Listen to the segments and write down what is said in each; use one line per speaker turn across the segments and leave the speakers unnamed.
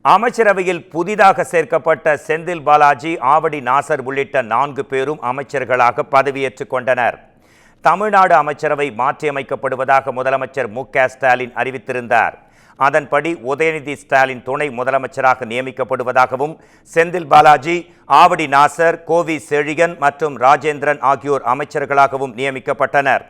அமைச்சரவையில் புதிதாக சேர்க்கப்பட்ட செந்தில் பாலாஜி, ஆவடி நாசர் உள்ளிட்ட 4 பேரும் அமைச்சர்களாக பதவியேற்றுக் கொண்டனர். தமிழ்நாடு அமைச்சரவை மாற்றியமைக்கப்படுவதாக முதலமைச்சர் மு.க.ஸ்டாலின் அறிவித்திருந்தார். அதன்படி உதயநிதி ஸ்டாலின் துணை முதலமைச்சராக நியமிக்கப்படுவதாகவும், செந்தில் பாலாஜி, ஆவடி நாசர், கோவி செழியன் மற்றும் ராஜேந்திரன் ஆகியோர் அமைச்சர்களாகவும் நியமிக்கப்பட்டனர்.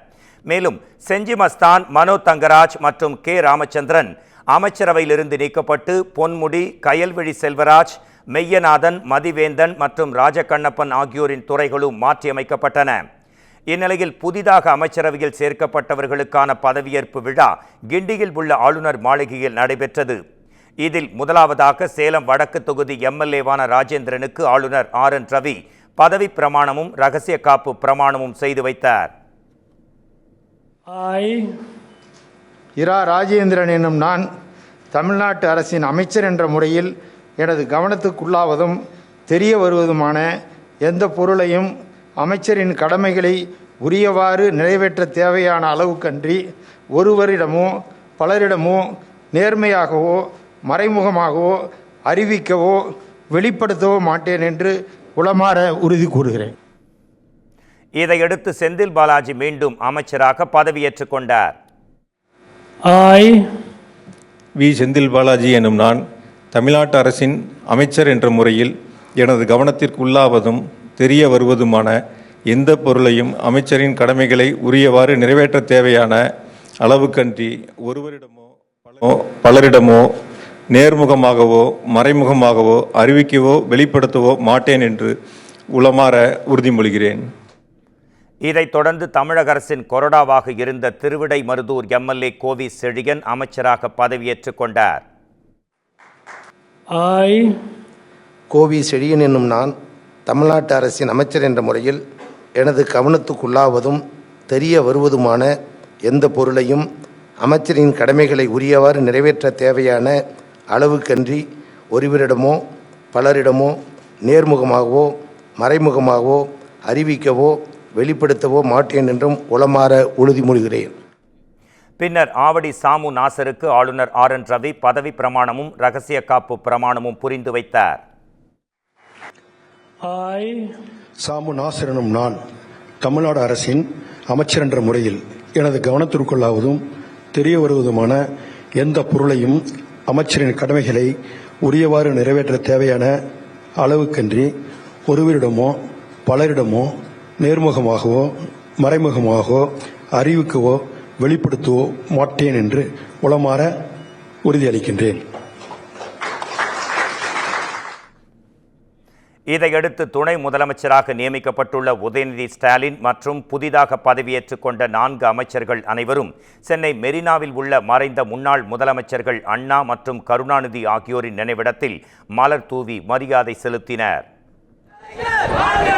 மேலும் செஞ்சி மஸ்தான், மனோ தங்கராஜ் மற்றும் கே. ராமச்சந்திரன் அமைச்சரவையிலிருந்து நீக்கப்பட்டு பொன்முடி, கயல்விழி செல்வராஜ், மெய்யநாதன், மதிவேந்தன் மற்றும் ராஜகண்ணப்பன் ஆகியோரின் துறைகளும் மாற்றியமைக்கப்பட்டன. இந்நிலையில் புதிதாக அமைச்சரவையில் சேர்க்கப்பட்டவர்களுக்கான பதவியேற்பு விழா கிண்டியில் உள்ள ஆளுநர் மாளிகையில் நடைபெற்றது. இதில் முதலாவதாக சேலம் வடக்கு தொகுதி எம்எல்ஏவான ராஜேந்திரனுக்கு ஆளுநர் RN ரவி பதவி பிரமாணமும் ரகசிய காப்பு பிரமாணமும் செய்து வைத்தார்.
இரா ராஜேந்திரன் என்னும் நான் தமிழ்நாட்டு அரசின் அமைச்சர் என்ற முறையில் எனது கவனத்துக்குள்ளாவதும் தெரிய வருவதுமான எந்த பொருளையும் அமைச்சரின் கடமைகளை உரியவாறு நிறைவேற்ற தேவையான அளவுக்கன்றி ஒருவரிடமோ பலரிடமோ நேர்மையாகவோ மறைமுகமாகவோ அறிவிக்கவோ வெளிப்படுத்தவோ மாட்டேன் என்று உளமாற உறுதி கூறுகிறேன்.
இதையடுத்து செந்தில் பாலாஜி மீண்டும் அமைச்சராக பதவியேற்றுக் கொண்டார்.
செந்தில் பாலாஜி எனும் நான் தமிழ்நாட்டு அரசின் அமைச்சர் என்ற முறையில் எனது கவனத்திற்குள்ளாவதும் தெரிய வருவதுமான எந்த பொருளையும் அமைச்சரின் கடமைகளை உரியவாறு நிறைவேற்ற தேவையான அளவுக்கன்றி ஒருவரிடமோ பலரிடமோ நேர்முகமாகவோ மறைமுகமாகவோ அறிவிக்கவோ வெளிப்படுத்தவோ மாட்டேன் என்று உளமாற உறுதிமொழிகிறேன்.
இதைத் தொடர்ந்து தமிழக அரசின் கொறடாவாக இருந்த திருவிடைமருதூர் எம்எல்ஏ கோவி செழியன் அமைச்சராக பதவியேற்றுக் கொண்டார்.
கோவி செழியன் என்னும் நான் தமிழ்நாட்டு அரசின் அமைச்சர் என்ற முறையில் எனது கவனத்துக்குள்ளாவதும் தெரிய வருவதுமான எந்த பொருளையும் அமைச்சரின் கடமைகளை உரியவாறு நிறைவேற்ற தேவையான அளவுக்கன்றி ஒருவரிடமோ பலரிடமோ நேர்முகமாகவோ மறைமுகமாகவோ அறிவிக்கவோ வெளிப்படுத்தவோ மாட்டேன் என்றும் உளமாற உறுதிமொழிகிறேன்.
பின்னர் ஆவடி சாமு நாசருக்கு ஆளுநர் RN ரவி பதவி பிரமாணமும் ரகசிய காப்பு பிரமாணமும் புரிந்து வைத்தார்.
சாமு நாசர் எனும் நான் தமிழ்நாடு அரசின் அமைச்சர் என்ற முறையில் எனது கவனத்திற்குள்ளாவதும் தெரிய வருவதுமான எந்த பொருளையும் அமைச்சரின் கடமைகளை உரியவாறு நிறைவேற்ற தேவையான அளவுக்கன்றி ஒருவரிடமோ பலரிடமோ நேர்முகமாகவோ மறைமுகமாகவோ அறிவிக்கவோ வெளிப்படுத்தவோ மாட்டேன் என்று உளமாற உறுதியளிக்கின்றேன்.
இதையடுத்து துணை முதலமைச்சராக நியமிக்கப்பட்டுள்ள உதயநிதி ஸ்டாலின் மற்றும் புதிதாக பதவியேற்றுக் கொண்ட 4 அமைச்சர்கள் அனைவரும் சென்னை மெரினாவில் உள்ள மறைந்த முன்னாள் முதலமைச்சர்கள் அண்ணா மற்றும் கருணாநிதி ஆகியோரின் நினைவிடத்தில் மலர் தூவி மரியாதை செலுத்தினர்.
வாங்க